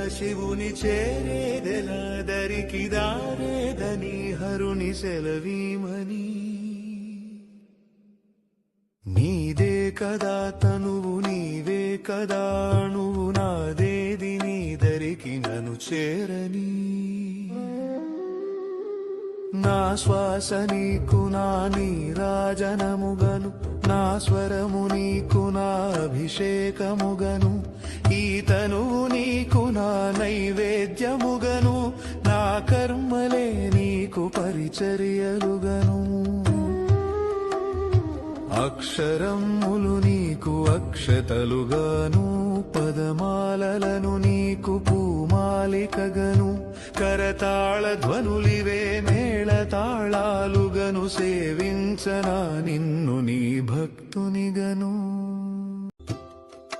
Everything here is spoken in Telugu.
శివుని చేరేదెలా దరికి దారేదని హరుని సెలవీమని నీదే కదా తనువు నీవే కదా నువ్వు నాదేది నీ దరికి నన్ను చేరని నా శ్వాస నీకు నా నీరాజనముగను నా స్వరము నీకు నా అభిషేకముగను ఈ తనువు నీకు నా నైవేద్యముగను నా కర్మలే నీకు పరిచర్యలుగను అక్షరములు నీకు అక్షతలుగాను పదమాలలను నీకు పూమాలికగను కరతాళ ధ్వనులివే మేళ తాళాలుగను సేవించనా నిన్ను నీ భక్తునిగను